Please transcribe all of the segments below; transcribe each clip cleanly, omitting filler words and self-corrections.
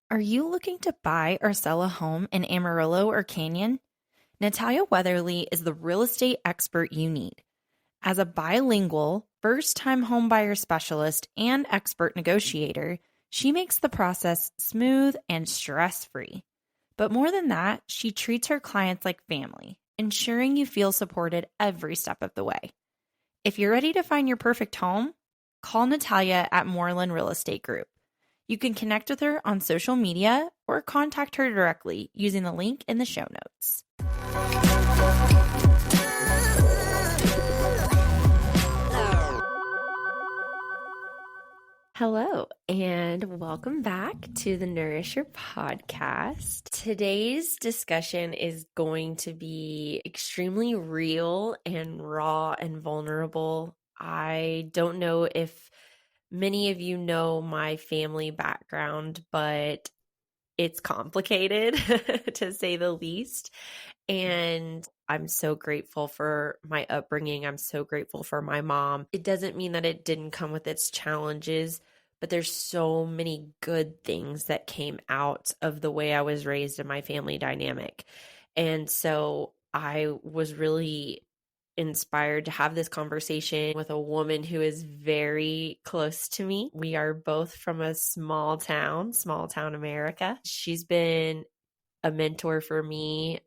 Are you looking to buy or sell a home in Amarillo or Canyon? Natalia Weatherly is the real estate expert you need. As a bilingual, first-time homebuyer specialist and expert negotiator, she makes the process smooth and stress-free. But more than that, she treats her clients like family, ensuring you feel supported every step of the way. If you're ready to find your perfect home, call Natalia at Moreland Real Estate Group. You can connect with her on social media or contact her directly using the link in the show notes. Hello, and welcome back to the Nourisher podcast. Today's discussion is going to be extremely real and raw and vulnerable. I don't know if many of you know my family background, but it's complicated to say the least. And I'm so grateful for my upbringing. I'm so grateful for my mom. It doesn't mean that it didn't come with its challenges, but there's so many good things that came out of the way I was raised in my family dynamic. And so I was really inspired to have this conversation with a woman who is very close to me. We are both from a small town America. She's been a mentor for me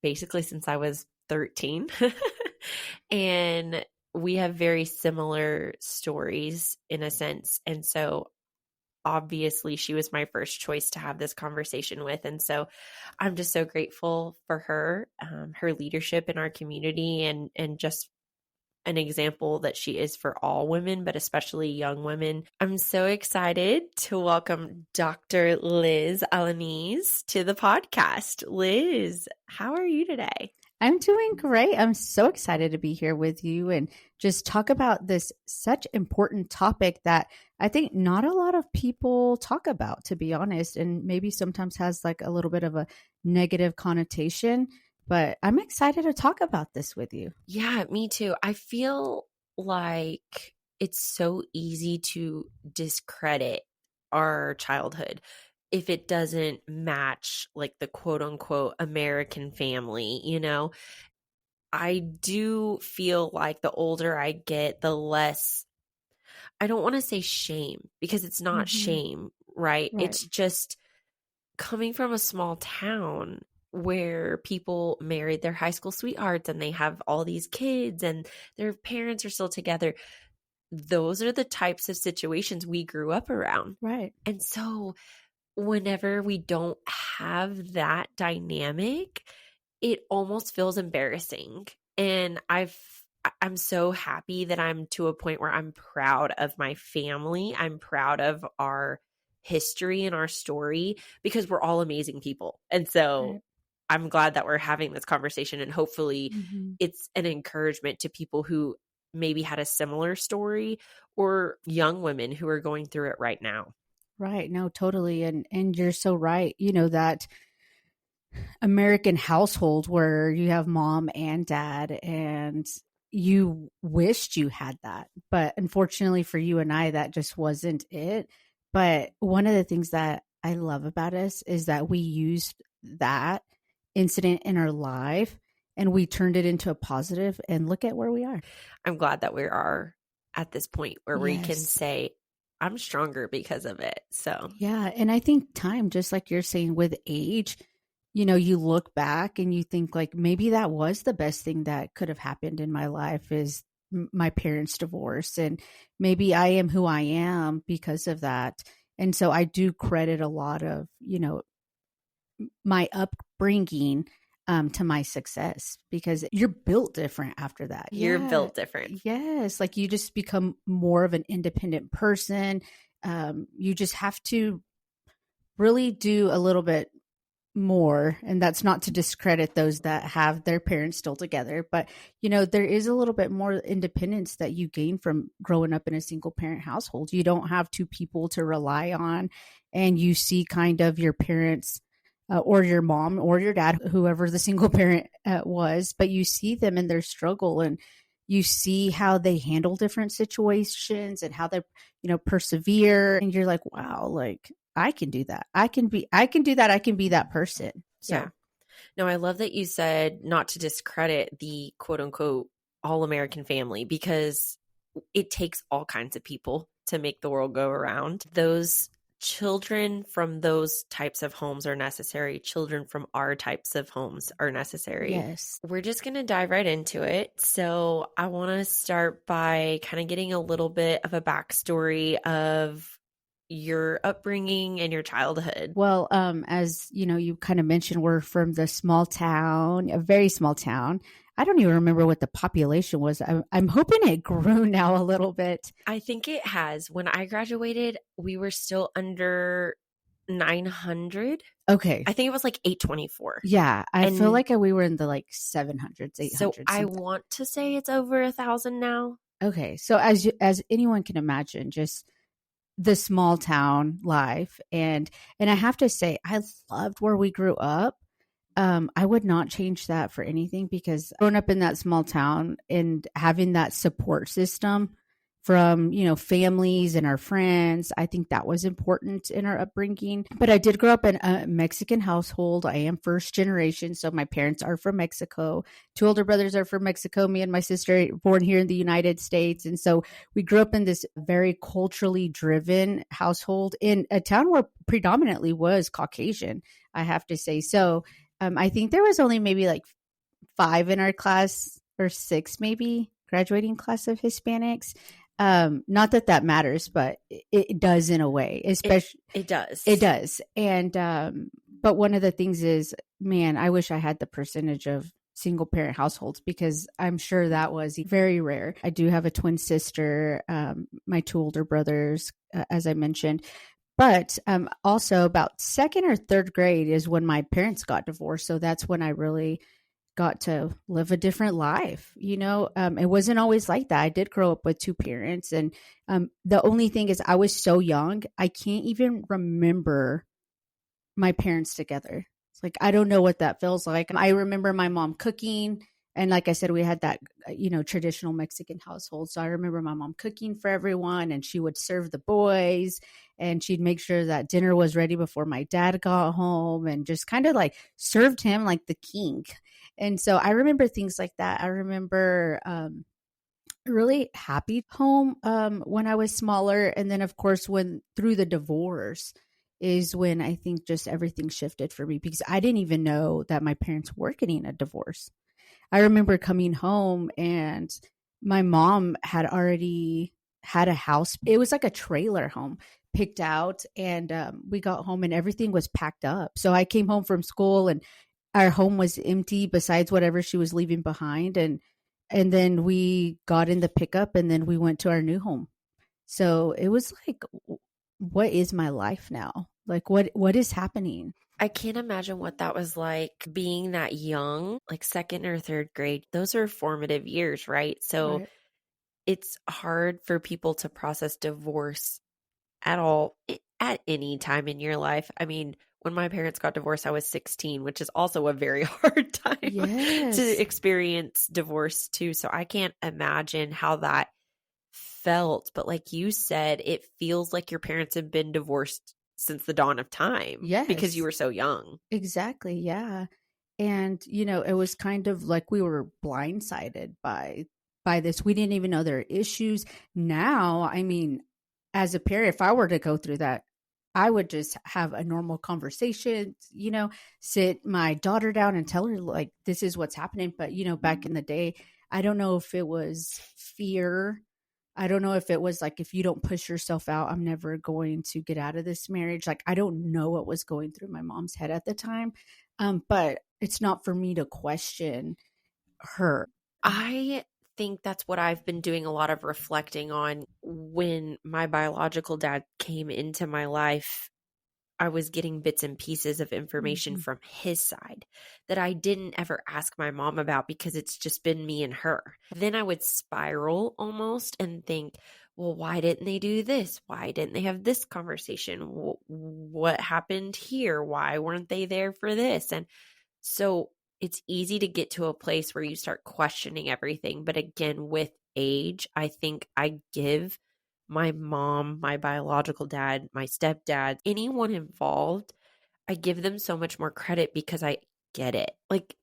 basically since I was 13. And we have very similar stories in a sense. And so obviously she was my first choice to have this conversation with. And so I'm just so grateful for her, her leadership in our community, and just an example that she is for all women, but especially young women. I'm so excited to welcome Dr. Liz Alaniz to the podcast. Liz, how are you today? I'm doing great. I'm so excited to be here with you and just talk about this such important topic that I think not a lot of people talk about, to be honest, and maybe sometimes has like a little bit of a negative connotation. But I'm excited to talk about this with you. Yeah, me too. I feel like it's so easy to discredit our childhood if it doesn't match like the quote unquote American family, you know. I do feel like the older I get, the less, I don't want to say shame, because it's not shame, right? It's just coming from a small town where people married their high school sweethearts and they have all these kids and their parents are still together. Those are the types of situations we grew up around. Right. And so whenever we don't have that dynamic, it almost feels embarrassing. And I'm so happy that I'm to a point where I'm proud of my family. I'm proud of our history and our story, because we're all amazing people. And so I'm glad that we're having this conversation, and hopefully it's an encouragement to people who maybe had a similar story, or young women who are going through it right now. Right. No, totally. And you're so right. You know, that American household where you have mom and dad and you wished you had that. But unfortunately for you and I, that just wasn't it. But one of the things that I love about us is that we used that incident in our life and we turned it into a positive, and look at where we are. I'm glad that we are at this point where we can say, I'm stronger because of it. So, yeah. And I think time, just like you're saying with age, you know, you look back and you think like maybe that was the best thing that could have happened in my life is my parents' divorce. And maybe I am who I am because of that. And so I do credit a lot of, you know, my upbringing to my success, because you're built different after that. You're built different. Yes. Like you just become more of an independent person. You just have to really do a little bit more. And that's not to discredit those that have their parents still together. But, you know, there is a little bit more independence that you gain from growing up in a single parent household. You don't have two people to rely on, and you see kind of your parents or your mom or your dad, whoever the single parent was, but you see them in their struggle, and you see how they handle different situations and how they, you know, persevere. And you're like, wow, like I can do that. I can do that. I can be that person. Yeah. So, No, I love that you said not to discredit the quote unquote all American family, because it takes all kinds of people to make the world go around. Those children from those types of homes are necessary. Children from our types of homes are necessary. yes. We're just going to dive right into it. So I want to start by kind of getting a little bit of a backstory of your upbringing and your childhood. Well, as you know, you kind of mentioned we're from the small town, a very small town. I don't even remember what the population was. I'm hoping it grew now a little bit. I think it has. When I graduated, we were still under 900. Okay. I think it was like 824. Yeah, I feel And like we were in the like 700s, 800s. so I something. want to say it's over 1,000 now. Okay, so as anyone can imagine, just the small town life, and I have to say, I loved where we grew up. I would not change that for anything, because growing up in that small town and having that support system from, families and our friends, I think that was important in our upbringing. But I did grow up in a Mexican household. I am first generation, so my parents are from Mexico. Two older brothers are from Mexico. Me and my sister born here in the United States. And so we grew up in this very culturally driven household in a town where predominantly was Caucasian, I have to say. So I think there was only maybe like 5 in our class, or 6 maybe, graduating class of Hispanics. Not that that matters, but it does in a way, especially It does. It does. And but one of the things is, man, I wish I had the percentage of single parent households, because I'm sure that was very rare. I do have a twin sister, my 2 older brothers, as I mentioned. But also about second or third grade is when my parents got divorced. So that's when I really got to live a different life. It wasn't always like that. I did grow up with 2 parents. And the only thing is, I was so young, I can't even remember my parents together. It's like, I don't know what that feels like. I remember my mom cooking. And like I said, we had that, traditional Mexican household. So I remember my mom cooking for everyone, and she would serve the boys, and she'd make sure that dinner was ready before my dad got home, and just kind of like served him like the king. And so I remember things like that. I remember a really happy home when I was smaller. And then, of course, when through the divorce is when I think just everything shifted for me, because I didn't even know that my parents were getting a divorce. I remember coming home and my mom had already had a house. It was like a trailer home picked out, and we got home and everything was packed up. So I came home from school and our home was empty besides whatever she was leaving behind. And then we got in the pickup, and then we went to our new home. So it was like, what is my life now? Like, what is happening? I can't imagine what that was like, being that young, like second or third grade. Those are formative years, right? So Right. it's hard for people to process divorce at all at any time in your life. I mean, when my parents got divorced, I was 16, which is also a very hard time Yes. to experience divorce too. So I can't imagine how that felt. But like you said, it feels like your parents have been divorced since the dawn of time. Yes. Because you were so young. Exactly. Yeah. And, it was kind of like we were blindsided by this. We didn't even know there are issues. Now, I mean, as a parent, if I were to go through that, I would just have a normal conversation, sit my daughter down and tell her, like, this is what's happening. But, back in the day, I don't know if it was fear. I don't know if it was like, if you don't push yourself out, I'm never going to get out of this marriage. Like, I don't know what was going through my mom's head at the time. But it's not for me to question her. I think that's what I've been doing a lot of reflecting on. When my biological dad came into my life, I was getting bits and pieces of information from his side that I didn't ever ask my mom about, because it's just been me and her. Then I would spiral almost and think, well, why didn't they do this? Why didn't they have this conversation? What happened here? Why weren't they there for this? And so it's easy to get to a place where you start questioning everything. But again, with age, I think I give my mom, my biological dad, my stepdad, anyone involved, I give them so much more credit because I get it. Like,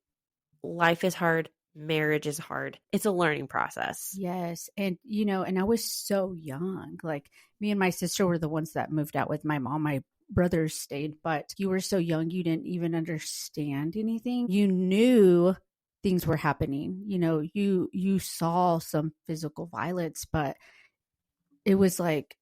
life is hard, marriage is hard. It's a learning process. Yes. And, and I was so young. Like, me and my sister were the ones that moved out with my mom. My brothers stayed, but you were so young, you didn't even understand anything. You knew things were happening. You saw some physical violence, but it was like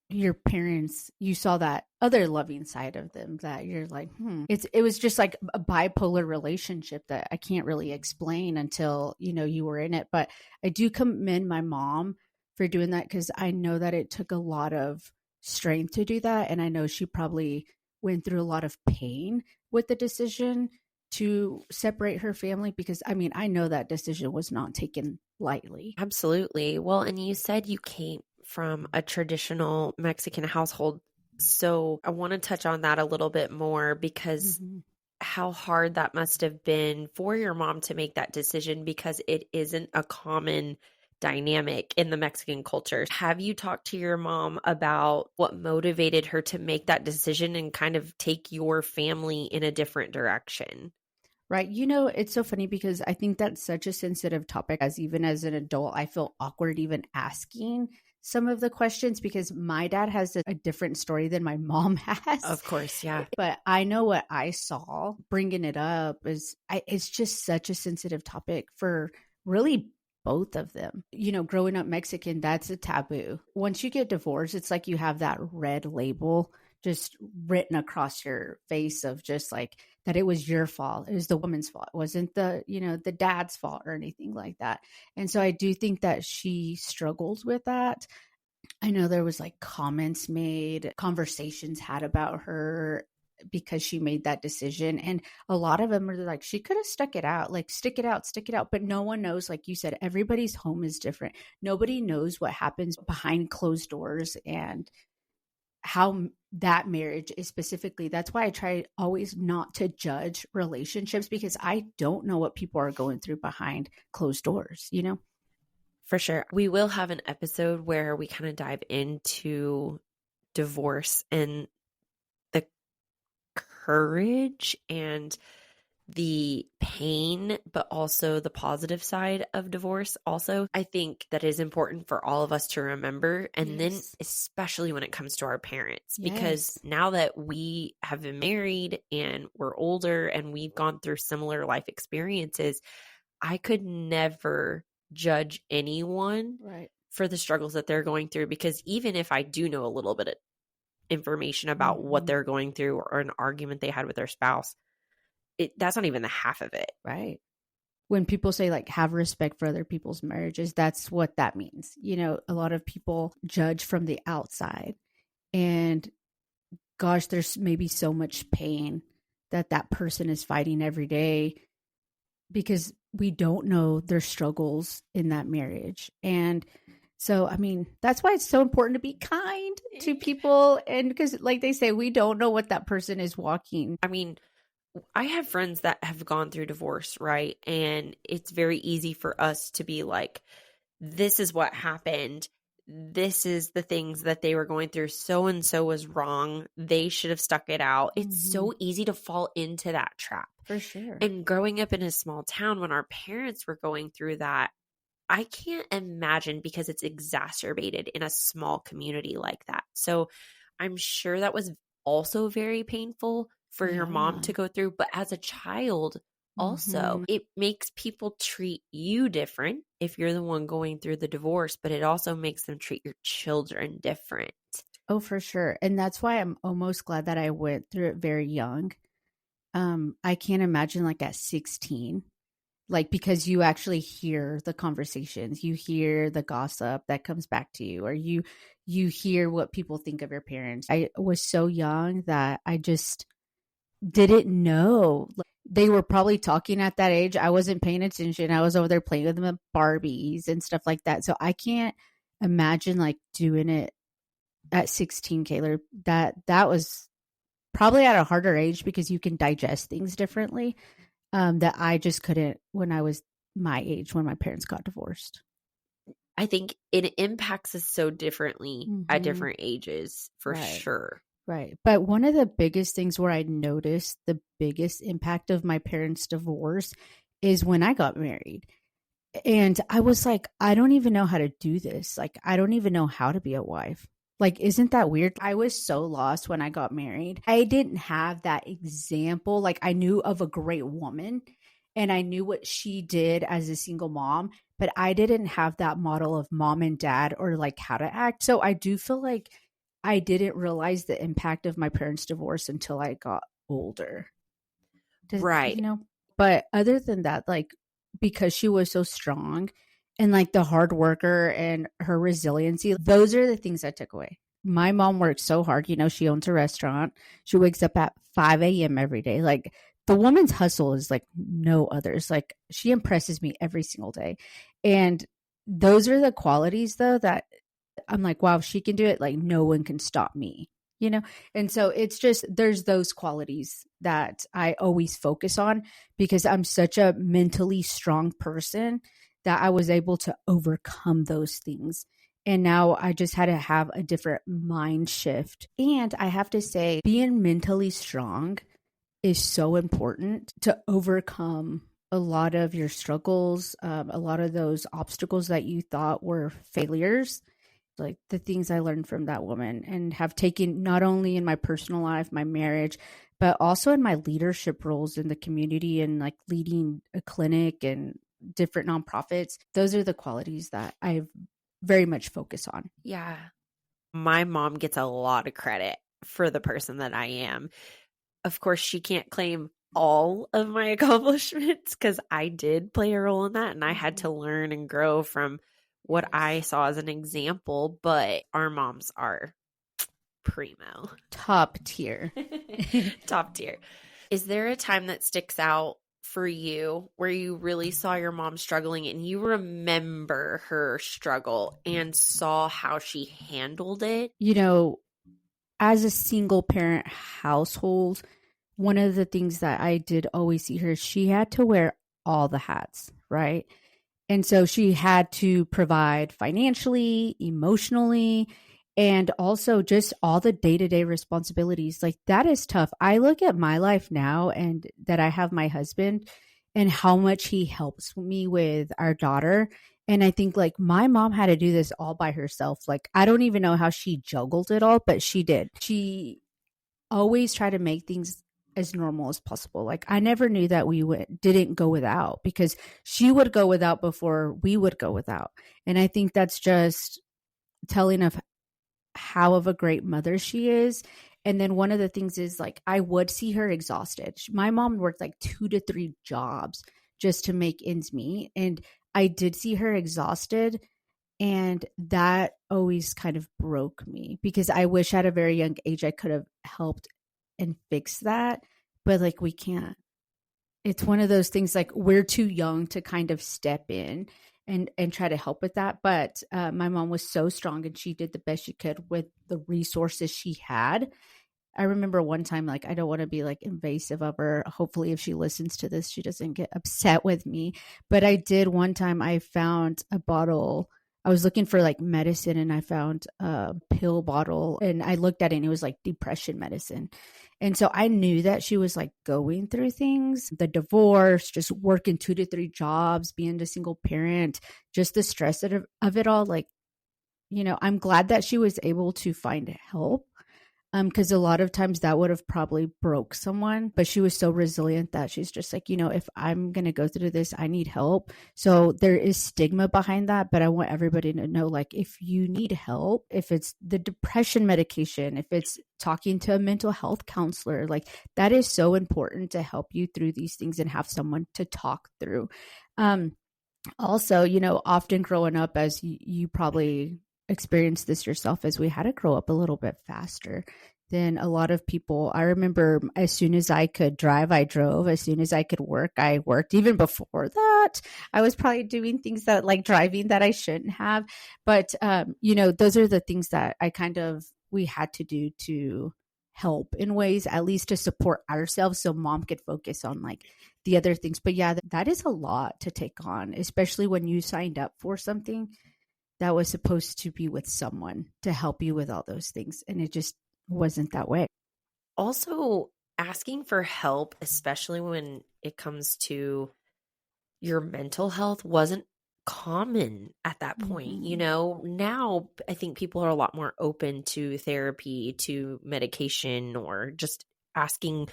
your parents, you saw that other loving side of them that you're like, it was just like a bipolar relationship that I can't really explain until, you were in it. But I do commend my mom for doing that, because I know that it took a lot of strength to do that. And I know she probably went through a lot of pain with the decision to separate her family, because I know that decision was not taken lightly. Absolutely. Well, and you said you came from a traditional Mexican household. So I want to touch on that a little bit more, because how hard that must have been for your mom to make that decision, because it isn't a common dynamic in the Mexican culture. Have you talked to your mom about what motivated her to make that decision and kind of take your family in a different direction? Right. It's so funny because I think that's such a sensitive topic, as even as an adult, I feel awkward even asking some of the questions, because my dad has a different story than my mom has. Of course, yeah. But I know what I saw. Bringing it up it's just such a sensitive topic for really both of them. Growing up Mexican, that's a taboo. Once you get divorced, it's like you have that red label just written across your face of just like that it was your fault. It was the woman's fault. It wasn't the dad's fault or anything like that. And so I do think that she struggles with that. I know there was like comments made, conversations had about her because she made that decision. And a lot of them are like, she could have stuck it out, like stick it out. But no one knows, like you said, everybody's home is different. Nobody knows what happens behind closed doors and how that marriage is specifically. That's why I try always not to judge relationships, because I don't know what people are going through behind closed doors, For sure. We will have an episode where we kind of dive into divorce and the courage and the pain, but also the positive side of divorce. Also, I think that is important for all of us to remember. And then especially when it comes to our parents, because now that we have been married and we're older and we've gone through similar life experiences, I could never judge anyone for the struggles that they're going through, because even if I do know a little bit of information about what they're going through or an argument they had with their spouse, that's not even the half of it. Right. When people say like have respect for other people's marriages, that's what that means. A lot of people judge from the outside, and gosh, there's maybe so much pain that person is fighting every day, because we don't know their struggles in that marriage. And so, that's why it's so important to be kind to people. And because like they say, we don't know what that person is walking. I have friends that have gone through divorce, right? And it's very easy for us to be like, this is what happened. This is the things that they were going through. So and so was wrong. They should have stuck it out. It's so easy to fall into that trap. For sure. And growing up in a small town, when our parents were going through that, I can't imagine, because it's exacerbated in a small community like that. So I'm sure that was also very painful for your mom to go through. But as a child, also, it makes people treat you different if you're the one going through the divorce, but it also makes them treat your children different. Oh, for sure. And that's why I'm almost glad that I went through it very young. I can't imagine like at 16, like, because you actually hear the conversations, you hear the gossip that comes back to you, or you hear what people think of your parents. I was so young that I just didn't know. They were probably talking at that age. I wasn't paying attention. I was over there playing with them with Barbies and stuff like that. So I can't imagine like doing it at 16, Kayla. That was probably at a harder age, because you can digest things differently. That I just couldn't when I was my age, when my parents got divorced. I think it impacts us so differently at Mm-hmm. different ages, for Right. sure. Right. But one of the biggest things where I noticed the biggest impact of my parents' divorce is when I got married. And I was like, I don't even know how to do this. Like, I don't even know how to be a wife. Like, isn't that weird? I was so lost when I got married. I didn't have that example. Like, I knew of a great woman and I knew what she did as a single mom, but I didn't have that model of mom and dad or like how to act. So I do feel like I didn't realize the impact of my parents' divorce until I got older. Right. But other than that, like, because she was so strong and like the hard worker and her resiliency, those are the things I took away. My mom works so hard. She owns a restaurant. She wakes up at 5 a.m. every day. Like, the woman's hustle is like no others. Like, she impresses me every single day. And those are the qualities, though, that I'm like, wow, if she can do it, like, no one can stop me, you know? And so it's just, there's those qualities that I always focus on because I'm such a mentally strong person that I was able to overcome those things. And now I just had to have a different mind shift. And I have to say, being mentally strong is so important to overcome a lot of your struggles, a lot of those obstacles that you thought were failures, like the things I learned from that woman and have taken not only in my personal life, my marriage, but also in my leadership roles in the community and like leading a clinic and different nonprofits. Those are the qualities that I very much focus on. Yeah. My mom gets a lot of credit for the person that I am. Of course, she can't claim all of my accomplishments because I did play a role in that and I had to learn and grow from what I saw as an example, but our moms are primo. Top tier. Top tier. Is there a time that sticks out for you where you really saw your mom struggling and you remember her struggle and saw how she handled it? As a single parent household, one of the things that I did always see her, she had to wear all the hats, right? And so she had to provide financially, emotionally, and also just all the day-to-day responsibilities. Like, that is tough. I look at my life now and that I have my husband and how much he helps me with our daughter. And I think like my mom had to do this all by herself. Like, I don't even know how she juggled it all, but she did. She always tried to make things as normal as possible. Like, I never knew that we didn't go without because she would go without before we would go without. And I think that's just telling of how of a great mother she is. And then one of the things is like, I would see her exhausted. My mom worked like 2 to 3 jobs just to make ends meet. And I did see her exhausted. And that always kind of broke me because I wish at a very young age I could have helped and fixed that. But like, we can't. It's one of those things like we're too young to kind of step in and try to help with that. But my mom was so strong and she did the best she could with the resources she had. I remember one time, like, I don't want to be like invasive of her. Hopefully, if she listens to this, she doesn't get upset with me. But I did one time, I found a bottle. I was looking for like medicine and I found a pill bottle and I looked at it and it was like depression medicine. And so I knew that she was like going through things, the divorce, just working 2 to 3 jobs, being a single parent, just the stress of it all. Like, I'm glad that she was able to find help. Because a lot of times that would have probably broke someone, but she was so resilient that she's just like, if I'm going to go through this, I need help. So there is stigma behind that, but I want everybody to know, like, if you need help, if it's the depression medication, if it's talking to a mental health counselor, like, that is so important to help you through these things and have someone to talk through. Also, often growing up, as you probably experienced this yourself, as we had to grow up a little bit faster than a lot of people. I remember as soon as I could drive, I drove. As soon as I could work, I worked. Even before that, I was probably doing things that like driving that I shouldn't have. But, those are the things that we had to do to help in ways, at least to support ourselves so mom could focus on like the other things. But yeah, that is a lot to take on, especially when you signed up for something that was supposed to be with someone to help you with all those things. And it just wasn't that way. Also, asking for help, especially when it comes to your mental health, wasn't common at that point. Now I think people are a lot more open to therapy, to medication, or just asking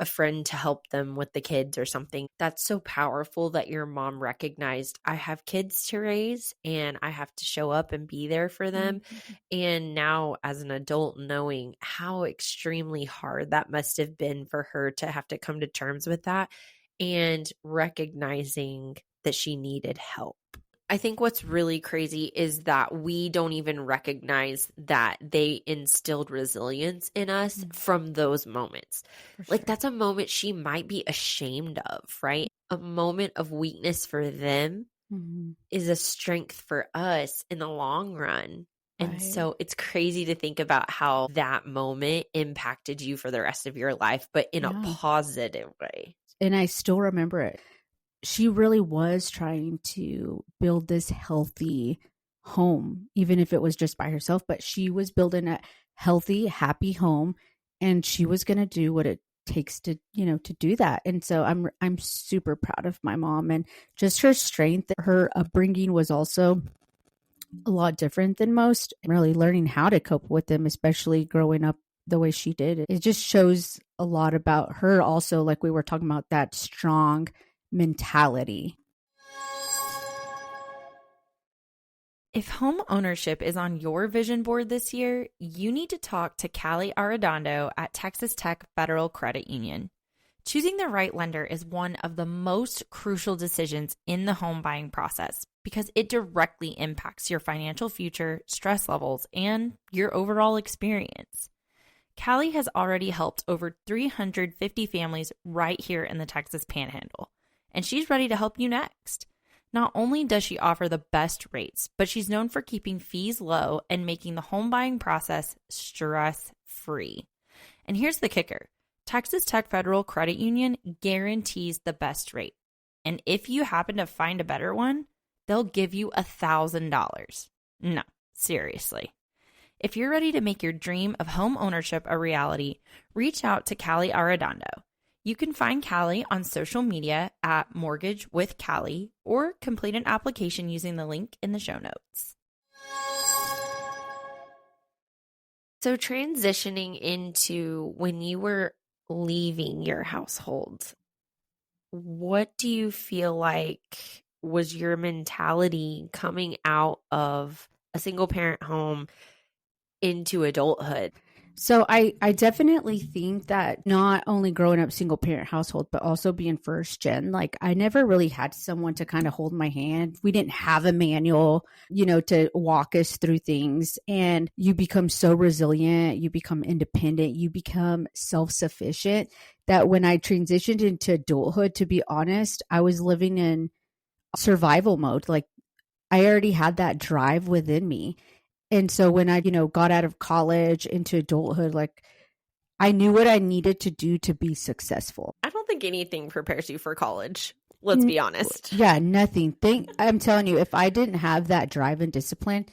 a friend to help them with the kids or something. That's so powerful that your mom recognized, I have kids to raise and I have to show up and be there for them. And now as an adult, knowing how extremely hard that must have been for her to have to come to terms with that, and recognizing that she needed help. I think what's really crazy is that we don't even recognize that they instilled resilience in us from those moments. Like, that's a moment she might be ashamed of, right? A moment of weakness for them is a strength for us in the long run. And so it's crazy to think about how that moment impacted you for the rest of your life, but in a positive way. And I still remember it. She really was trying to build this healthy home, even if it was just by herself, but she was building a healthy, happy home, and she was going to do what it takes to, to do that. And so I'm super proud of my mom and just her strength. Her upbringing was also a lot different than most, really learning how to cope with them, especially growing up the way she did. It just shows a lot about her also, like we were talking about, that strong mentality. If home ownership is on your vision board this year, you need to talk to Callie Arredondo at Texas Tech Federal Credit Union. Choosing the right lender is one of the most crucial decisions in the home buying process because it directly impacts your financial future, stress levels, and your overall experience. Callie has already helped over 350 families right here in the Texas Panhandle, and she's ready to help you next. Not only does she offer the best rates, but she's known for keeping fees low and making the home buying process stress-free. And here's the kicker. Texas Tech Federal Credit Union guarantees the best rate. And if you happen to find a better one, they'll give you $1,000. No, seriously. If you're ready to make your dream of home ownership a reality, reach out to Callie Arredondo. You can find Callie on social media at Mortgage with Callie or complete an application using the link in the show notes. So transitioning into when you were leaving your household, what do you feel like was your mentality coming out of a single parent home into adulthood? So I definitely think that not only growing up single parent household, but also being first gen, like I never really had someone to kind of hold my hand. We didn't have a manual, to walk us through things. And you become so resilient, you become independent, you become self-sufficient that when I transitioned into adulthood, to be honest, I was living in survival mode. Like I already had that drive within me. And so when I, got out of college into adulthood, like I knew what I needed to do to be successful. I don't think anything prepares you for college. Let's be honest. Yeah, nothing. I'm telling you, if I didn't have that drive and discipline,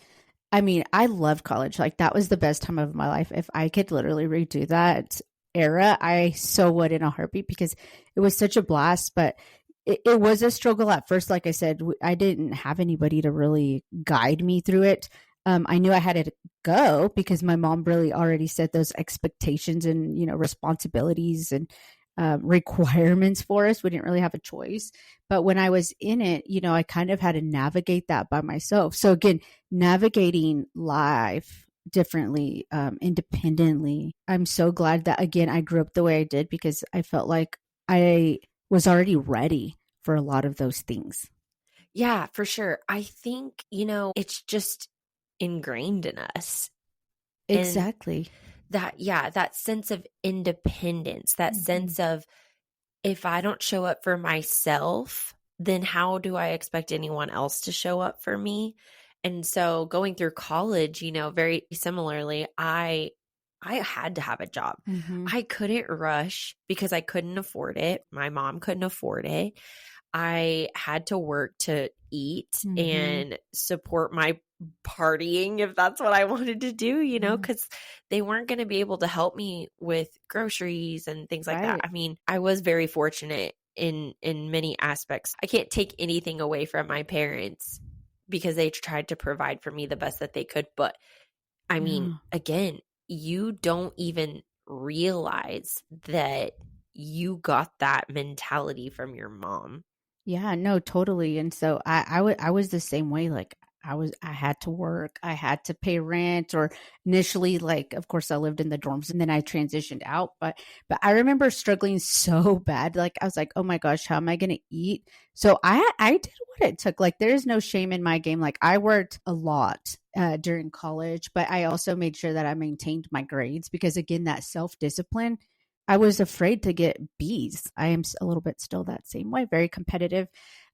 I mean, I love college. Like that was the best time of my life. If I could literally redo that era, I so would in a heartbeat because it was such a blast. But it was a struggle at first. Like I said, I didn't have anybody to really guide me through it. I knew I had to go because my mom really already set those expectations and, responsibilities and requirements for us. We didn't really have a choice. But when I was in it, I kind of had to navigate that by myself. So again, navigating life differently, independently. I'm so glad that, again, I grew up the way I did because I felt like I was already ready for a lot of those things. Yeah, for sure. I think, it's just ingrained in us. Exactly. And that sense of independence, that sense of if I don't show up for myself, then how do I expect anyone else to show up for me? And so going through college, very similarly, I had to have a job. I couldn't rush because I couldn't afford it. My mom couldn't afford it. I had to work to eat and support my partying if that's what I wanted to do, because they weren't going to be able to help me with groceries and things like that. Right. I mean, I was very fortunate in many aspects. I can't take anything away from my parents because they tried to provide for me the best that they could. But I mean, again, you don't even realize that you got that mentality from your mom. Yeah, no, totally. And so I was the same way. Like I had to work, I had to pay rent, or initially, like, of course I lived in the dorms and then I transitioned out. But I remember struggling so bad. Like I was like, oh my gosh, how am I gonna eat? So I did what it took. Like there is no shame in my game. Like I worked a lot during college, but I also made sure that I maintained my grades because again, that self-discipline, I was afraid to get B's. I am a little bit still that same way, very competitive.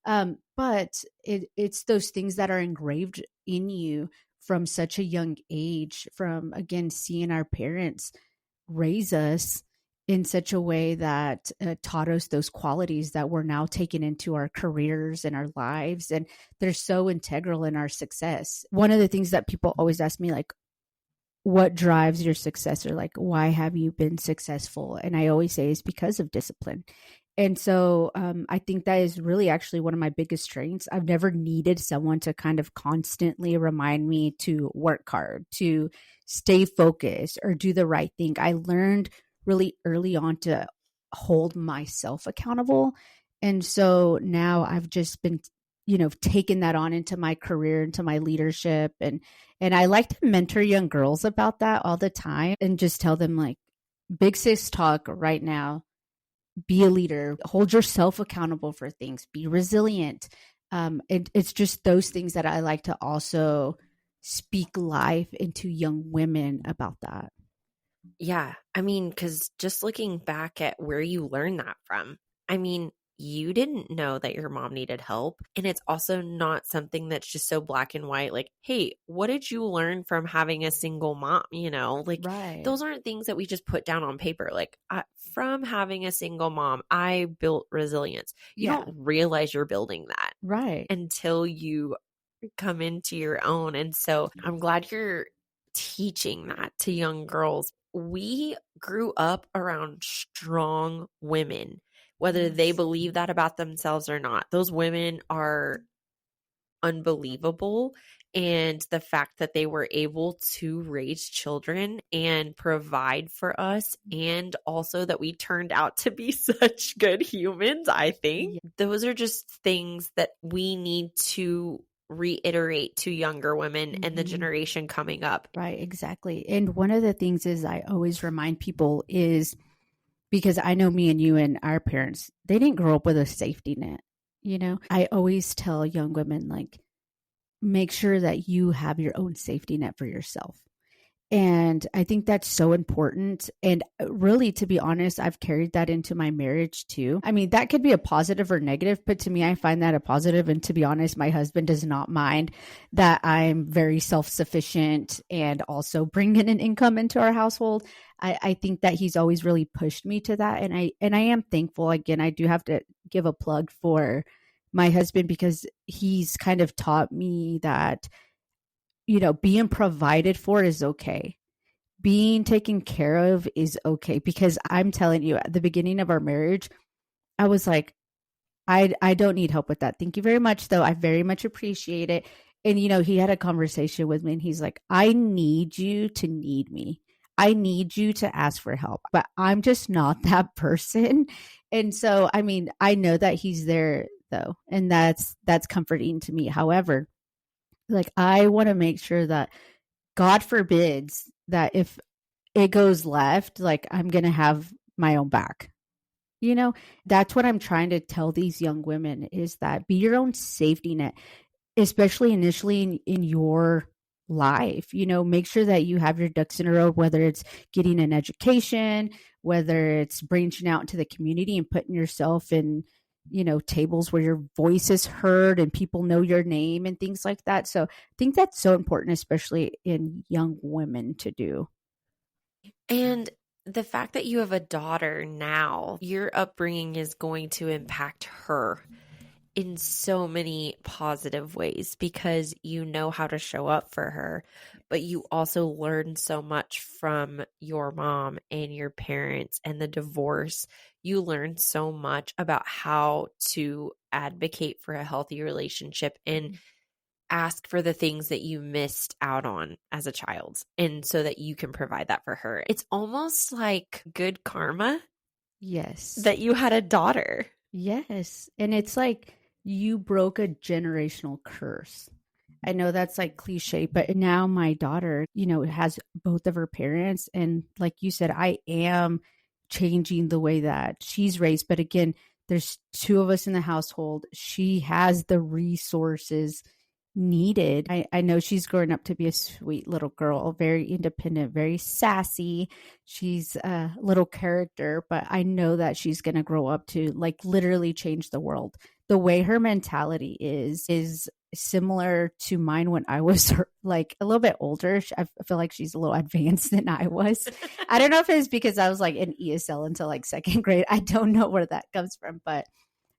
But it's those things that are engraved in you from such a young age, from again, seeing our parents raise us in such a way that taught us those qualities that we're now taking into our careers and our lives. And they're so integral in our success. One of the things that people always ask me, like, what drives your success, or like why have you been successful, and I always say it's because of discipline. And so I think that is really actually one of my biggest strengths. I've never needed someone to kind of constantly remind me to work hard, to stay focused, or do the right thing. I learned really early on to hold myself accountable. And so now I've just been, taking that on into my career, into my leadership. And I like to mentor young girls about that all the time and just tell them, like, big sis talk right now: be a leader, hold yourself accountable for things, be resilient. It's just those things that I like to also speak life into young women about that. Yeah. I mean, because just looking back at where you learned that from, I mean, you didn't know that your mom needed help. And it's also not something that's just so black and white. Like, hey, what did you learn from having a single mom? Like Right. those aren't things that we just put down on paper. Like, from having a single mom, I built resilience. You Yeah. don't realize you're building that Right. until you come into your own. And so I'm glad you're teaching that to young girls. We grew up around strong women, whether they Yes. believe that about themselves or not. Those women are unbelievable. And the fact that they were able to raise children and provide for us, and also that we turned out to be such good humans, I think. Those are just things that we need to reiterate to younger women and the generation coming up. Right, exactly. And one of the things is I always remind people is, because I know me and you and our parents, they didn't grow up with a safety net. I always tell young women, like, make sure that you have your own safety net for yourself. And I think that's so important. And really, to be honest, I've carried that into my marriage too. I mean, that could be a positive or negative, but to me, I find that a positive. And to be honest, my husband does not mind that I'm very self-sufficient and also bring in an income into our household. I think that he's always really pushed me to that. And I am thankful. Again, I do have to give a plug for my husband, because he's kind of taught me that, being provided for is okay. Being taken care of is okay. Because I'm telling you, at the beginning of our marriage, I was like, I don't need help with that. Thank you very much, though. I very much appreciate it. And, he had a conversation with me and he's like, I need you to need me. I need you to ask for help, but I'm just not that person. And so, I mean, I know that he's there though. And that's comforting to me. However, like, I want to make sure that, God forbids that if it goes left, like, I'm going to have my own back. That's what I'm trying to tell these young women, is that be your own safety net, especially initially in your life. Make sure that you have your ducks in a row, whether it's getting an education, whether it's branching out into the community and putting yourself in, tables where your voice is heard and people know your name and things like that. So I think that's so important, especially in young women, to do. And the fact that you have a daughter now, your upbringing is going to impact her. in so many positive ways because you know how to show up for her, but you also learn so much from your mom and your parents and the divorce. You learn so much about how to advocate for a healthy relationship and ask for the things that you missed out on as a child, and so that you can provide that for her. It's almost like good karma Yes. that you had a daughter. Yes. And it's like you broke a generational curse. I know that's like cliche, but now my daughter, has both of her parents. And like you said, I am changing the way that she's raised. But again, there's two of us in the household. She has the resources needed. I know she's growing up to be a sweet little girl, very independent, very sassy. She's a little character, but I know that she's going to grow up to like literally change the world. The way her mentality is similar to mine when I was like a little bit older. I feel like she's a little advanced than I was. I don't know if it's because I was like in ESL until like second grade. I don't know where that comes from, but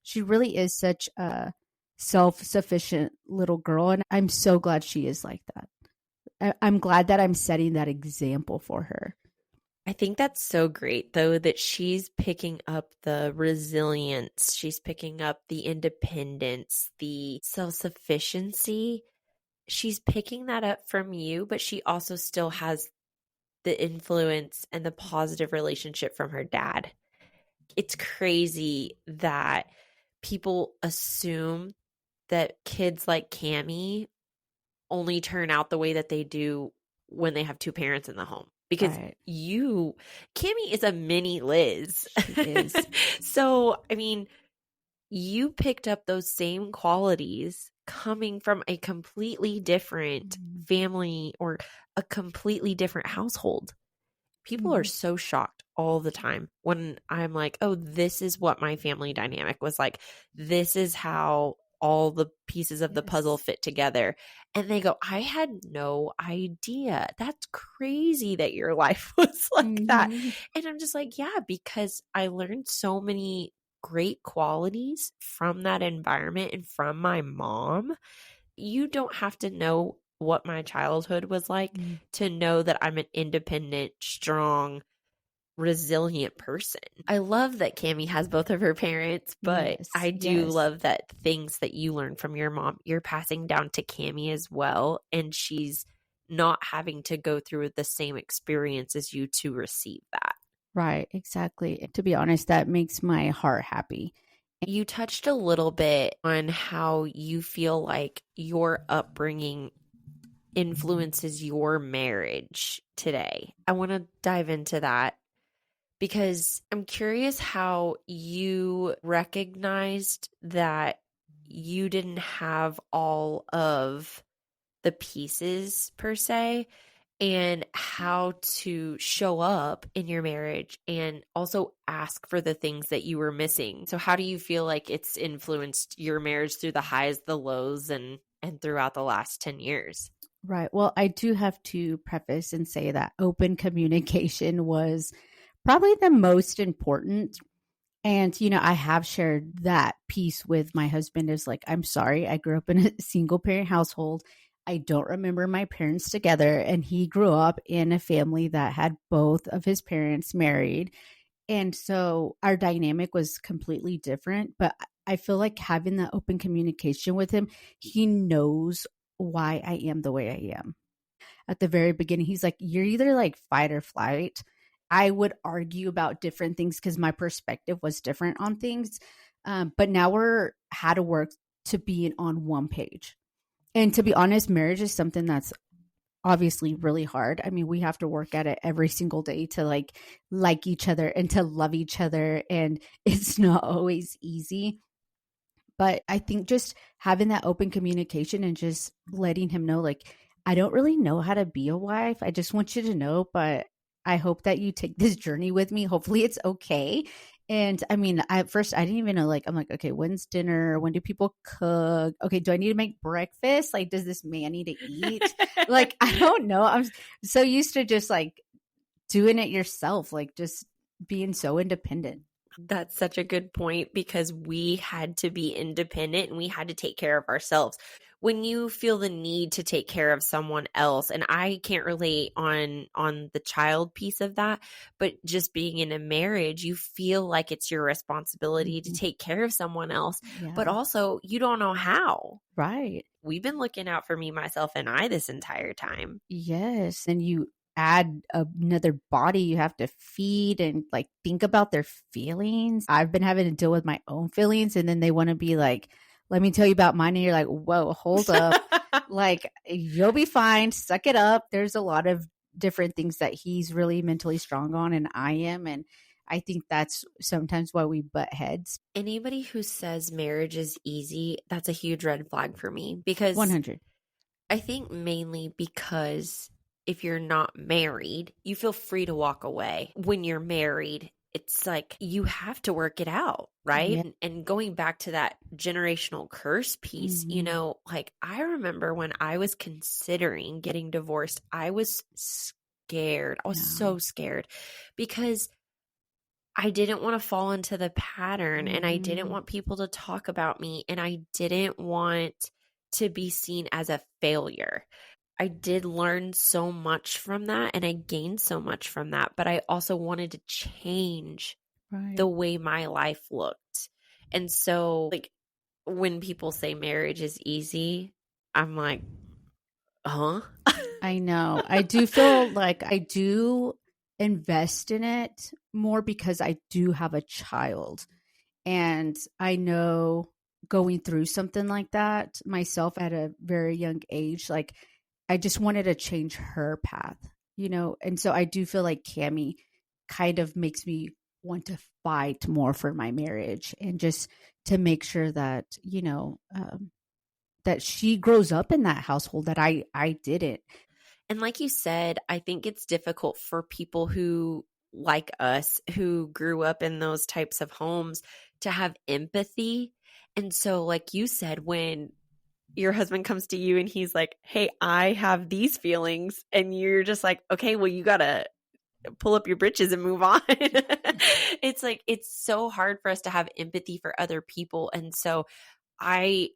she really is such a self-sufficient little girl. And I'm so glad she is like that. I'm glad that I'm setting that example for her. I think that's so great, though, that she's picking up the resilience. She's picking up the independence, the self-sufficiency. She's picking that up from you, but she also still has the influence and the positive relationship from her dad. It's crazy that people assume that kids like Cammie only turn out the way that they do when they have two parents in the home. Because Right. Cammie is a mini Liz. She is. So, I mean, you picked up those same qualities coming from a completely different family or a completely different household. People are so shocked all the time when I'm like, oh, this is what my family dynamic was like. This is how all the pieces of the puzzle fit together. And they go, I had no idea. That's crazy that your life was like that. And I'm just like, yeah, because I learned so many great qualities from that environment and from my mom. You don't have to know what my childhood was like to know that I'm an independent, strong, resilient person. I love that Cammie has both of her parents, but I do love that things that you learn from your mom, you're passing down to Cammie as well. And she's not having to go through the same experience as you to receive that. Right, exactly. To be honest, that makes my heart happy. You touched a little bit on how you feel like your upbringing influences your marriage today. I want to dive into that because I'm curious how you recognized that you didn't have all of the pieces per se, and how to show up in your marriage and also ask for the things that you were missing. So how do you feel like it's influenced your marriage through the highs, the lows, and throughout the last 10 years? Right. Well, I do have to preface and say that open communication was probably the most important. And, I have shared that piece with my husband is like, I'm sorry, I grew up in a single parent household. I don't remember my parents together. And he grew up in a family that had both of his parents married. And so our dynamic was completely different. But I feel like having that open communication with him, he knows why I am the way I am. At the very beginning, he's like, you're either like fight or flight. I would argue about different things because my perspective was different on things. But now we're how to work to be on one page. And to be honest, marriage is something that's obviously really hard. I mean, we have to work at it every single day to like each other and to love each other. And it's not always easy. But I think just having that open communication and just letting him know, like, I don't really know how to be a wife. I just want you to know, but I hope that you take this journey with me. Hopefully it's okay. And I mean, at first I didn't even know, I'm like, okay, when's dinner? When do people cook? Okay, do I need to make breakfast? Like, does this man need to eat? I don't know. I'm so used to just doing it yourself, just being so independent. That's such a good point because we had to be independent and we had to take care of ourselves. When you feel the need to take care of someone else, and I can't relate on the child piece of that, but just being in a marriage, you feel like it's your responsibility to take care of someone else, but Yeah. also you don't know how. Right. We've been looking out for me, myself, and I this entire time. Yes. And you add another body you have to feed and like think about their feelings. I've been having to deal with my own feelings, and then they want to be like, let me tell you about mine. And you're like, whoa, hold up. Like, you'll be fine. Suck it up. There's a lot of different things that he's really mentally strong on, and I am. And I think that's sometimes why we butt heads. Anybody who says marriage is easy, that's a huge red flag for me because 100. I think mainly because if you're not married, you feel free to walk away. When you're married, it's like you have to work it out, right? Yeah. And going back to that generational curse piece, you know, like I remember when I was considering getting divorced, I was scared. I was so scared because I didn't want to fall into the pattern and I didn't want people to talk about me and I didn't want to be seen as a failure. I did learn so much from that and I gained so much from that, but I also wanted to change the way my life looked. And so, like, when people say marriage is easy, I'm like, huh? I know. I do feel like I do invest in it more because I do have a child. And I know going through something like that myself at a very young age, like I just wanted to change her path, you know? And so I do feel like Cammie kind of makes me want to fight more for my marriage and just to make sure that, you know, that she grows up in that household that I didn't. And like you said, I think it's difficult for people who, like us, who grew up in those types of homes to have empathy. And so, like you said, when your husband comes to you and he's like, hey, I have these feelings, and you're just like, okay, well, you got to pull up your britches and move on. It's like, it's so hard for us to have empathy for other people. And so I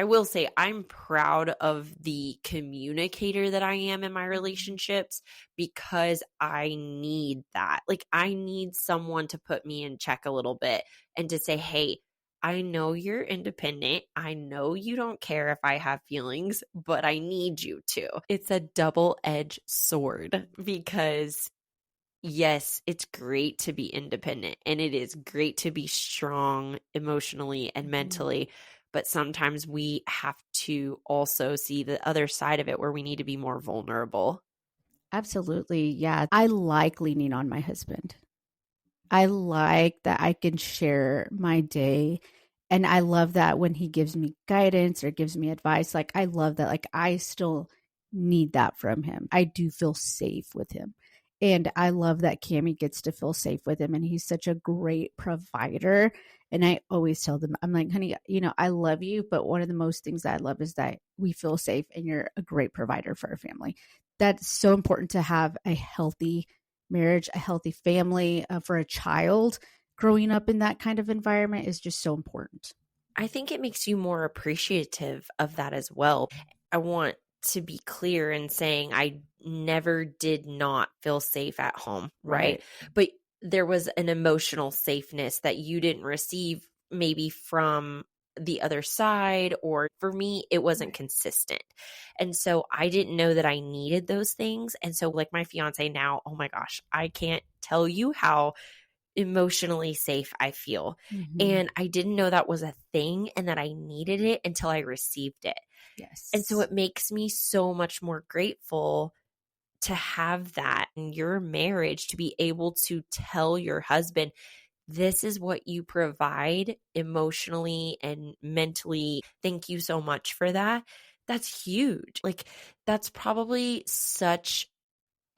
will say I'm proud of the communicator that I am in my relationships because I need that. Like, I need someone to put me in check a little bit and to say, hey, I know you're independent. I know you don't care if I have feelings, but I need you to. It's a double-edged sword because yes, it's great to be independent and it is great to be strong emotionally and mentally. But sometimes we have to also see the other side of it where we need to be more vulnerable. Absolutely. Yeah. I like leaning on my husband. I like that I can share my day. And I love that when he gives me guidance or gives me advice. Like, I love that. Like, I still need that from him. I do feel safe with him. And I love that Cammie gets to feel safe with him. And he's such a great provider. And I always tell them, I'm like, honey, you know, I love you. But one of the most things that I love is that we feel safe and you're a great provider for our family. That's so important to have a healthy marriage, a healthy family for a child. Growing up in that kind of environment is just so important. I think it makes you more appreciative of that as well. I want to be clear in saying I never did not feel safe at home, right? But there was an emotional safeness that you didn't receive maybe from the other side, or for me, it wasn't consistent. And so I didn't know that I needed those things. And so, like my fiance now, oh my gosh, I can't tell you how emotionally safe I feel. And I didn't know that was a thing and that I needed it until I received it. Yes. And so it makes me so much more grateful to have that in your marriage, to be able to tell your husband, this is what you provide emotionally and mentally. Thank you so much for that. That's huge. Like, that's probably such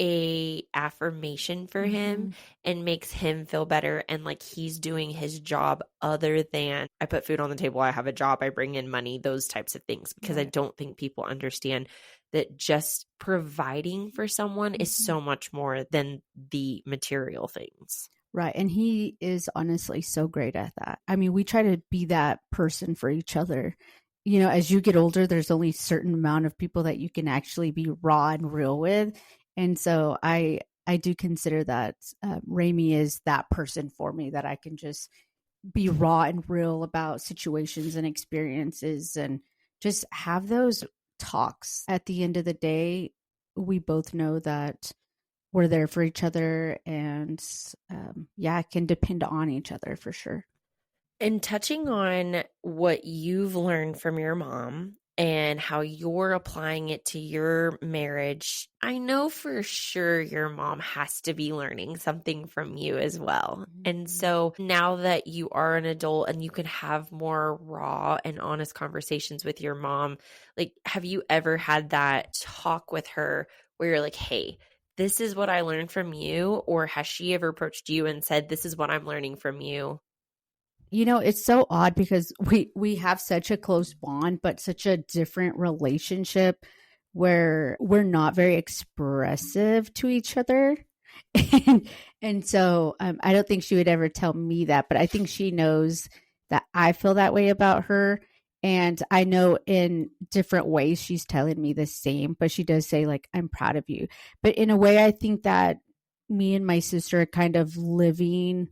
a affirmation for him and makes him feel better and like he's doing his job, other than I put food on the table, I have a job, I bring in money, those types of things. Because I don't think people understand that just providing for someone is so much more than the material things. Right. And he is honestly so great at that. I mean, we try to be that person for each other. As you get older, there's only a certain amount of people that you can actually be raw and real with. And so I do consider that Raimi is that person for me, that I can just be raw and real about situations and experiences and just have those talks. At the end of the day, we both know that we're there for each other, and can depend on each other for sure. And touching on what you've learned from your mom and how you're applying it to your marriage, I know for sure your mom has to be learning something from you as well. And so now that you are an adult and you can have more raw and honest conversations with your mom, like, have you ever had that talk with her where you're like, hey, this is what I learned from you? Or has she ever approached you and said, this is what I'm learning from you? It's so odd because we have such a close bond, but such a different relationship where we're not very expressive to each other. And so I don't think she would ever tell me that, but I think she knows that I feel that way about her. And I know in different ways she's telling me the same, but she does say, like, I'm proud of you. But in a way, I think that me and my sister are kind of living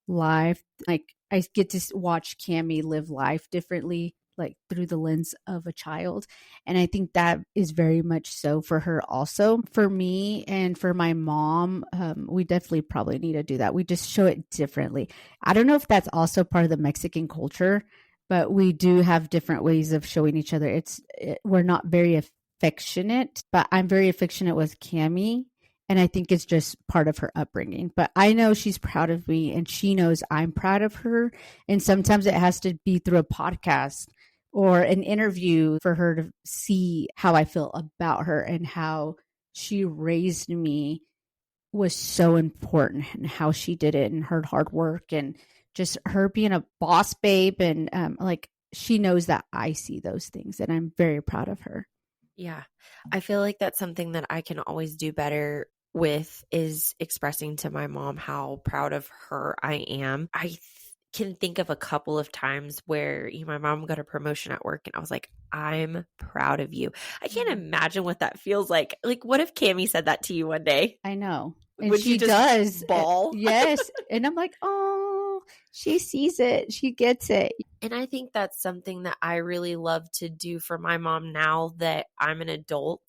life. Like, I get to watch Cammie live life differently, like through the lens of a child. And I think that is very much so for her also. For me and for my mom, we definitely probably need to do that. We just show it differently. I don't know if that's also part of the Mexican culture, but we do have different ways of showing each other. We're not very affectionate, but I'm very affectionate with Cammie. And I think it's just part of her upbringing. But I know she's proud of me, and she knows I'm proud of her. And sometimes it has to be through a podcast or an interview for her to see how I feel about her, and how she raised me was so important, and how she did it, and her hard work, and just her being a boss babe. And she knows that I see those things, and I'm very proud of her. Yeah. I feel like that's something that I can always do better with, is expressing to my mom how proud of her I am. I can think of a couple of times where my mom got a promotion at work and I was like, I'm proud of you. I can't imagine what that feels like. Like, what if Cammie said that to you one day? I know. And Would she you just does. bawl? Yes. And I'm like, oh, she sees it. She gets it. And I think that's something that I really love to do for my mom now that I'm an adult,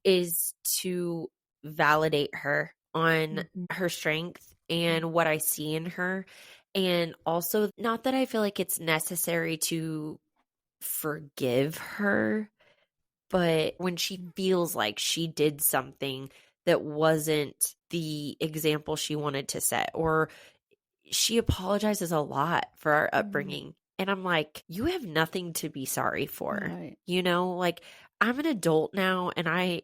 is to validate her on her strength and what I see in her. And also, not that I feel like it's necessary to forgive her, but when she feels like she did something that wasn't the example she wanted to set, or she apologizes a lot for our upbringing. And I'm like, you have nothing to be sorry for. Right. Like, I'm an adult now, and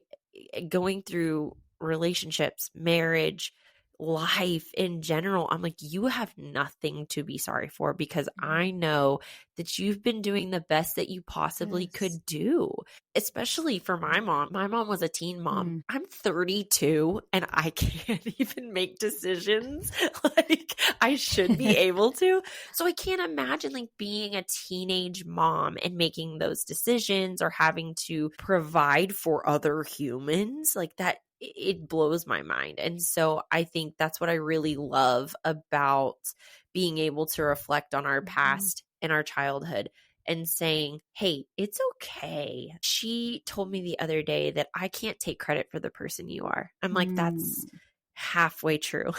going through relationships, marriage, life in general, I'm like, you have nothing to be sorry for, because I know that you've been doing the best that you possibly could do, especially for my mom. My mom was a teen mom. I'm 32 and I can't even make decisions like I should be able to. So I can't imagine like being a teenage mom and making those decisions, or having to provide for other humans like that. It blows my mind. And so I think that's what I really love about being able to reflect on our past and our childhood, and saying, hey, it's okay. She told me the other day that I can't take credit for the person you are. I'm like, that's halfway true.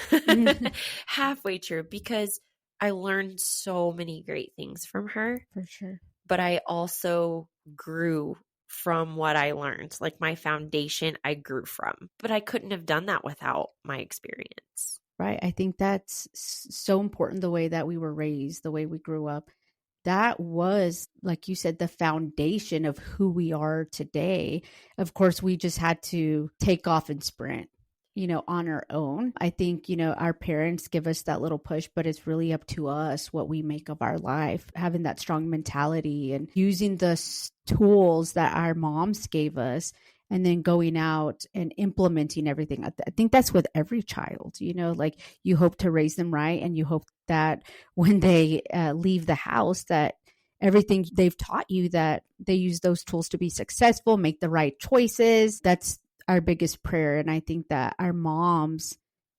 Halfway true, because I learned so many great things from her. For sure. But I also grew from what I learned. Like, my foundation I grew from, but I couldn't have done that without my experience. Right. I think that's so important, the way that we were raised, the way we grew up. That was, like you said, the foundation of who we are today. Of course, we just had to take off and sprint, on our own. I think, our parents give us that little push, but it's really up to us what we make of our life, having that strong mentality and using the tools that our moms gave us. and then going out and implementing everything. I think that's with every child, like you hope to raise them right. And you hope that when they leave the house, that everything they've taught you, that they use those tools to be successful, make the right choices. That's our biggest prayer. And I think that our moms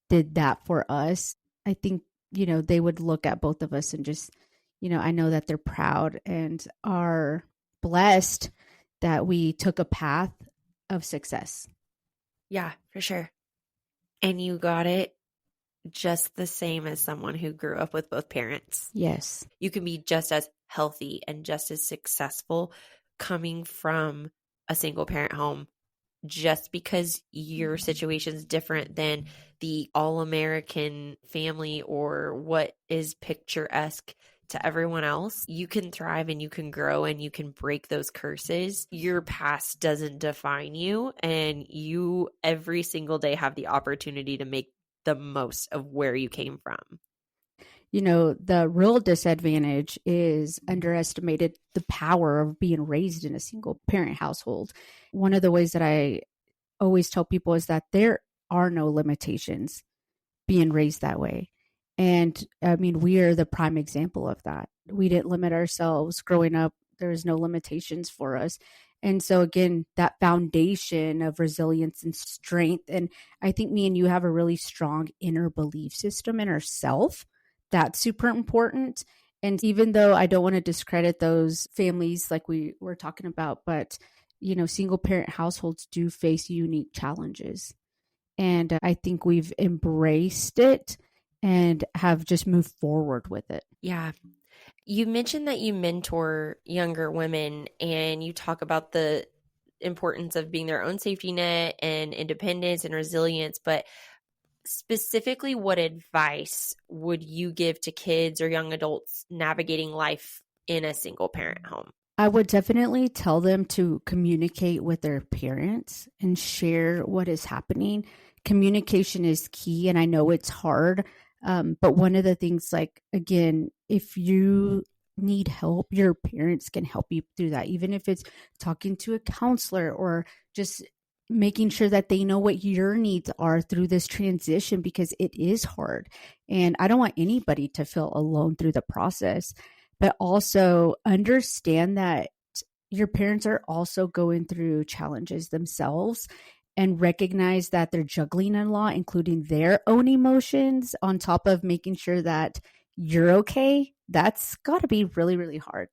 did that for us. I think, they would look at both of us and just, I know that they're proud and are blessed that we took a path of success. Yeah, for sure. And you got it just the same as someone who grew up with both parents. Yes. You can be just as healthy and just as successful coming from a single parent home. Just because your situation is different than the all-American family or what is picturesque to everyone else, you can thrive and you can grow and you can break those curses. Your past doesn't define you, and you every single day have the opportunity to make the most of where you came from. The real disadvantage is underestimated the power of being raised in a single parent household. One of the ways that I always tell people is that there are no limitations being raised that way. And I mean, we are the prime example of that. We didn't limit ourselves growing up. There was no limitations for us. And so again, that foundation of resilience and strength. And I think me and you have a really strong inner belief system in ourselves. That's super important. And even though I don't want to discredit those families like we were talking about, but single parent households do face unique challenges. And I think we've embraced it and have just moved forward with it. Yeah. You mentioned that you mentor younger women and you talk about the importance of being their own safety net and independence and resilience, but specifically, what advice would you give to kids or young adults navigating life in a single parent home? I would definitely tell them to communicate with their parents and share what is happening. Communication is key, and I know it's hard. But one of the things, like, again, if you need help, your parents can help you through that, even if it's talking to a counselor or just making sure that they know what your needs are through this transition, because it is hard. And I don't want anybody to feel alone through the process, but also understand that your parents are also going through challenges themselves, and recognize that they're juggling a lot, including their own emotions on top of making sure that you're okay. That's got to be really, really hard.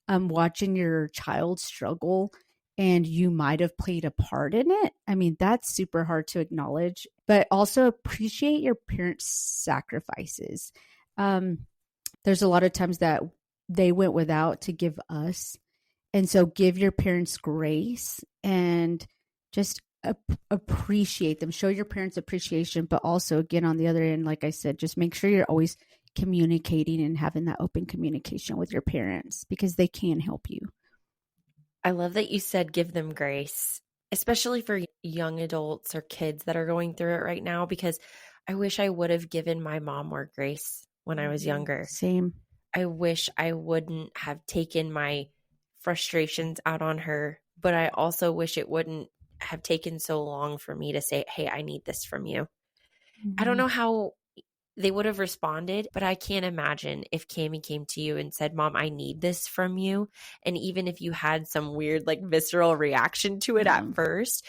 Watching your child struggle and you might have played a part in it. I mean, that's super hard to acknowledge, but also appreciate your parents' sacrifices. There's a lot of times that they went without to give us. And so give your parents grace and just appreciate them. Show your parents appreciation, but also, again, on the other end, like I said, just make sure you're always communicating and having that open communication with your parents, because they can help you. I love that you said give them grace, especially for young adults or kids that are going through it right now, because I wish I would have given my mom more grace when I was younger. Same. I wish I wouldn't have taken my frustrations out on her, but I also wish it wouldn't have taken so long for me to say, hey, I need this from you. Mm-hmm. I don't know how they would have responded, but I can't imagine if Cammie came to you and said, Mom, I need this from you. And even if you had some weird, like, visceral reaction to it at first,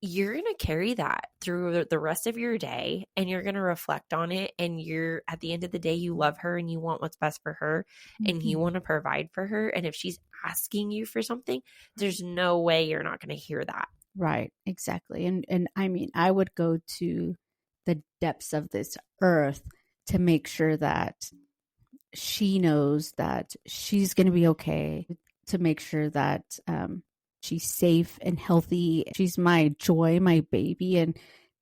you're going to carry that through the rest of your day, and you're going to reflect on it. And you're, at the end of the day, you love her and you want what's best for her, and you want to provide for her. And if she's asking you for something, there's no way you're not going to hear that. Right. Exactly. And I mean, I would go to the depths of this earth to make sure that she knows that she's going to be okay, to make sure that she's safe and healthy. She's my joy, my baby. And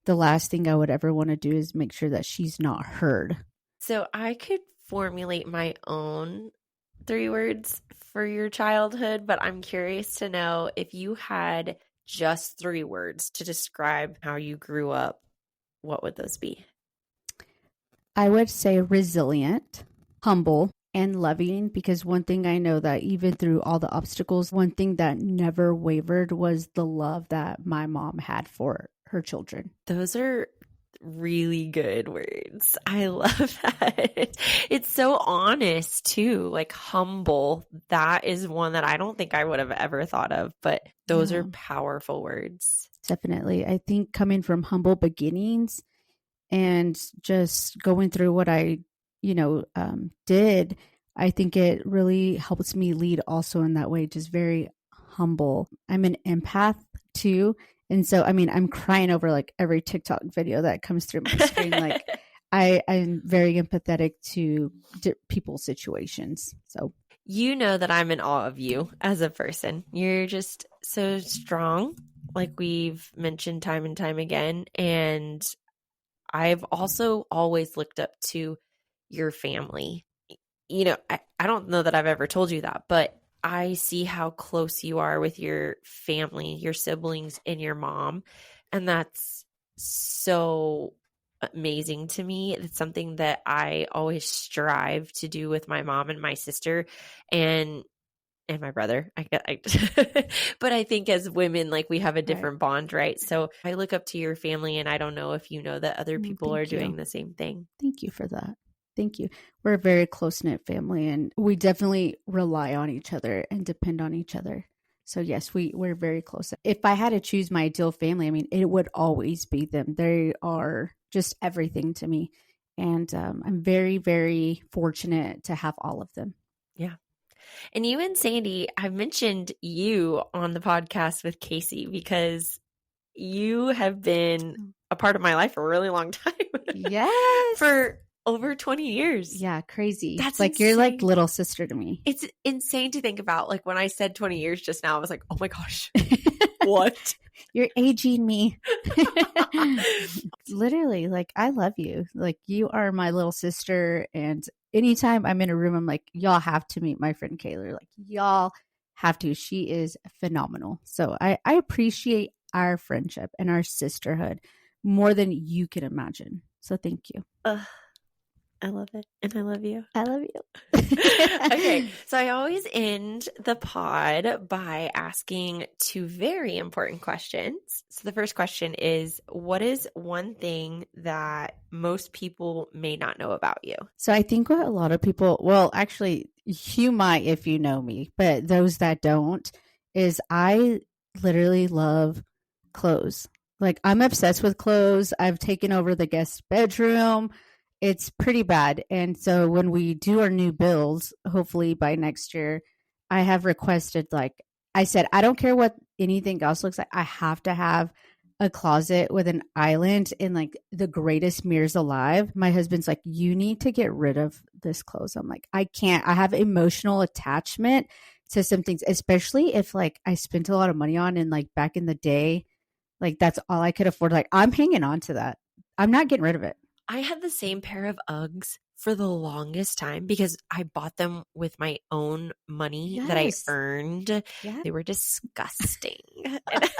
the last thing I would ever want to do is make sure that she's not heard. So I could formulate my own 3 words for your childhood, but I'm curious to know if you had just 3 words to describe how you grew up, what would those be? I would say resilient, humble, and loving, because one thing I know that even through all the obstacles, one thing that never wavered was the love that my mom had for her children. Those are really good words. I love that. It's so honest too, like humble. That is one that I don't think I would have ever thought of, but those are powerful words. Definitely. I think coming from humble beginnings and just going through what I, did, I think it really helps me lead also in that way, just very humble. I'm an empath too. And so, I'm crying over like every TikTok video that comes through my screen. Like I'm very empathetic to people's situations. So you know that I'm in awe of you as a person. You're just so strong, like we've mentioned time and time again. And I've also always looked up to your family. I don't know that I've ever told you that, but I see how close you are with your family, your siblings, and your mom. And that's so amazing to me. It's something that I always strive to do with my mom and my sister and my brother. But I think as women, like we have a different bond, right? So I look up to your family, and I don't know if you know that other people are doing the same thing. Thank you for that. Thank you. We're a very close-knit family, and we definitely rely on each other and depend on each other. So yes, we're very close. If I had to choose my ideal family, it would always be them. They are just everything to me. And I'm very, very fortunate to have all of them. Yeah. And you and Sandy, I've mentioned you on the podcast with Casey because you have been a part of my life for a really long time. Yes. For over 20 years. Yeah, crazy. That's like insane. You're like little sister to me. It's insane to think about. Like when I said 20 years just now, I was like, oh my gosh, what? You're aging me. Literally, like I love you. Like you are my little sister. And anytime I'm in a room, I'm like, y'all have to meet my friend Kayla. Like y'all have to. She is phenomenal. So I appreciate our friendship and our sisterhood more than you can imagine. So thank you. I love it. And I love you. I love you. Okay. So I always end the pod by asking two very important questions. So the first question is, what is one thing that most people may not know about you? So I think what a lot of people, well, actually, you might if you know me, but those that don't, is I literally love clothes. Like I'm obsessed with clothes. I've taken over the guest bedroom. It's pretty bad. And so when we do our new builds, hopefully by next year, I have requested, like I said, I don't care what anything else looks like. I have to have a closet with an island and like the greatest mirrors alive. My husband's like, you need to get rid of this clothes. I'm like, I can't. I have emotional attachment to some things, especially if like I spent a lot of money on and like back in the day, like that's all I could afford. Like I'm hanging on to that. I'm not getting rid of it. I had the same pair of Uggs for the longest time because I bought them with my own money that I earned. Yeah. They were disgusting. I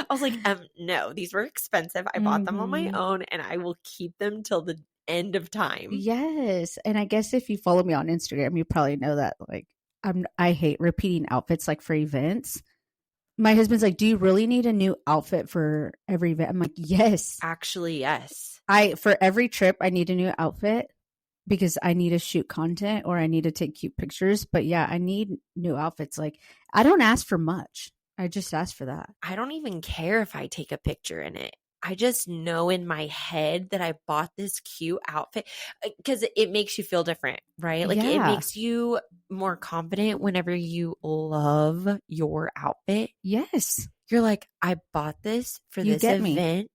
was like, no, these were expensive. I bought them on my own and I will keep them till the end of time. Yes. And I guess if you follow me on Instagram, you probably know that like I hate repeating outfits like for events. My husband's like, do you really need a new outfit for every event? I'm like, yes. Actually, yes. For every trip, I need a new outfit because I need to shoot content or I need to take cute pictures. But yeah, I need new outfits. Like I don't ask for much. I just ask for that. I don't even care if I take a picture in it. I just know in my head that I bought this cute outfit because it makes you feel different, right? Like it makes you more confident whenever you love your outfit. Yes. You're like, I bought this for this event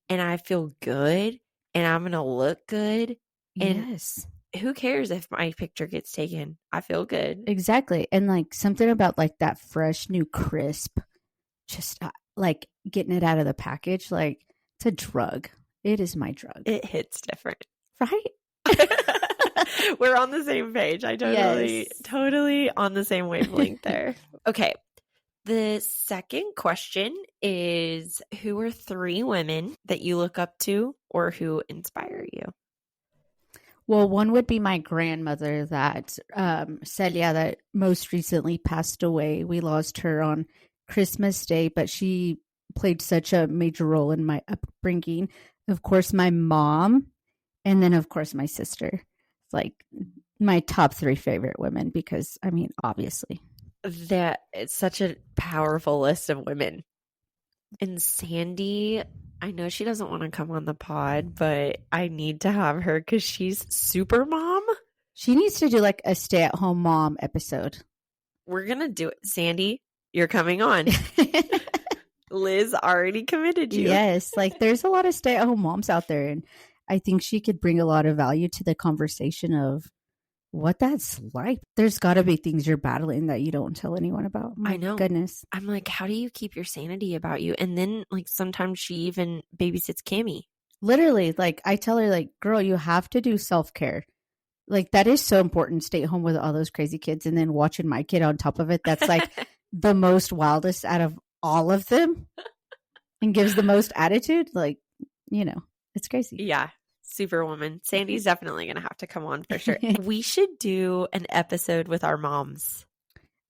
and I feel good and I'm going to look good. And yes. Who cares if my picture gets taken? I feel good. Exactly. And like something about like that fresh, new, crisp, just like getting it out of the package, like it's a drug. It is my drug. It hits different. Right? We're on the same page. I totally on the same wavelength there. Okay. The second question is, who are 3 women that you look up to or who inspire you? Well, one would be my grandmother that Celia that most recently passed away. We lost her on Christmas Day, but she played such a major role in my upbringing. Of course, my mom, and then of course my sister. It's like my top 3 favorite women because, I mean, obviously. That it's such a powerful list of women. And Sandy, I know she doesn't want to come on the pod, but I need to have her because she's super mom. She needs to do like a stay-at-home mom episode. We're going to do it. Sandy, you're coming on. Liz already committed you. Yes, like there's a lot of stay-at-home moms out there, and I think she could bring a lot of value to the conversation of what that's like. There's got to be things you're battling that you don't tell anyone about. My I know. Goodness. I'm like, how do you keep your sanity about you? And then like sometimes she even babysits Cammie. Literally, like I tell her, like, girl, you have to do self-care. Like that is so important. Stay at home with all those crazy kids and then watching my kid on top of it. That's like the most wildest out of all of them and gives the most attitude. Like, you know, it's crazy. Yeah. Superwoman. Sandy's definitely going to have to come on for sure. We should do an episode with our moms.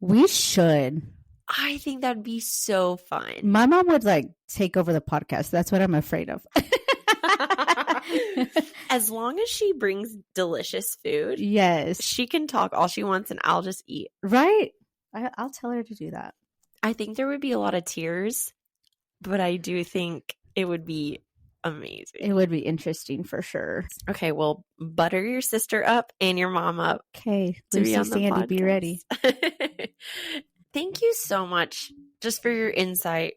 We should. I think that'd be so fun. My mom would like take over the podcast. That's what I'm afraid of. As long as she brings delicious food. Yes. She can talk all she wants and I'll just eat. Right. I'll tell her to do that. I think there would be a lot of tears, but I do think it would be amazing. It would be interesting for sure. Okay, well, butter your sister up and your mom up. Okay, Lucy, Sandy, be ready. Thank you so much just for your insight,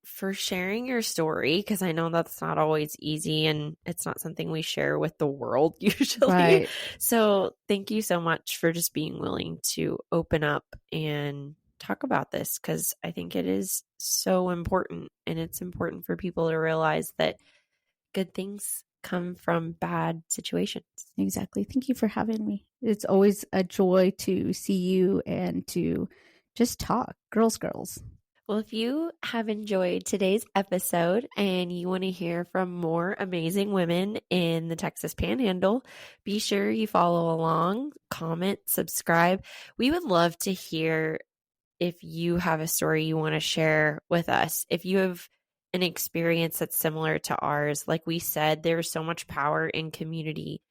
for sharing your story, because I know that's not always easy and it's not something we share with the world usually. Right. So thank you so much for just being willing to open up and talk about this, because I think it is so important, and it's important for people to realize that good things come from bad situations. Exactly. Thank you for having me. It's always a joy to see you and to just talk. Girls. Well, if you have enjoyed today's episode and you want to hear from more amazing women in the Texas Panhandle, be sure you follow along, comment, subscribe. We would love to hear if you have a story you want to share with us. If you have an experience that's similar to ours, like we said, there's so much power in community.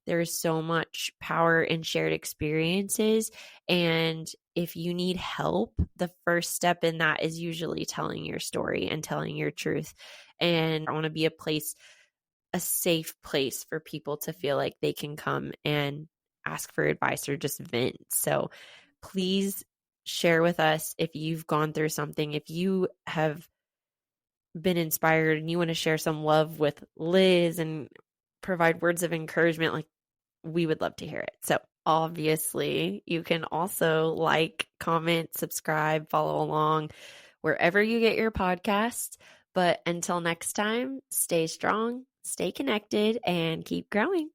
There's so much power in shared experiences. And if you need help, the first step in that is usually telling your story and telling your truth. And I want to be a safe place for people to feel like they can come and ask for advice or just vent. So please share with us if you've gone through something, if you have been inspired and you want to share some love with Liz and provide words of encouragement, like we would love to hear it. So obviously you can also like, comment, subscribe, follow along wherever you get your podcasts. But until next time, stay strong, stay connected, and keep growing.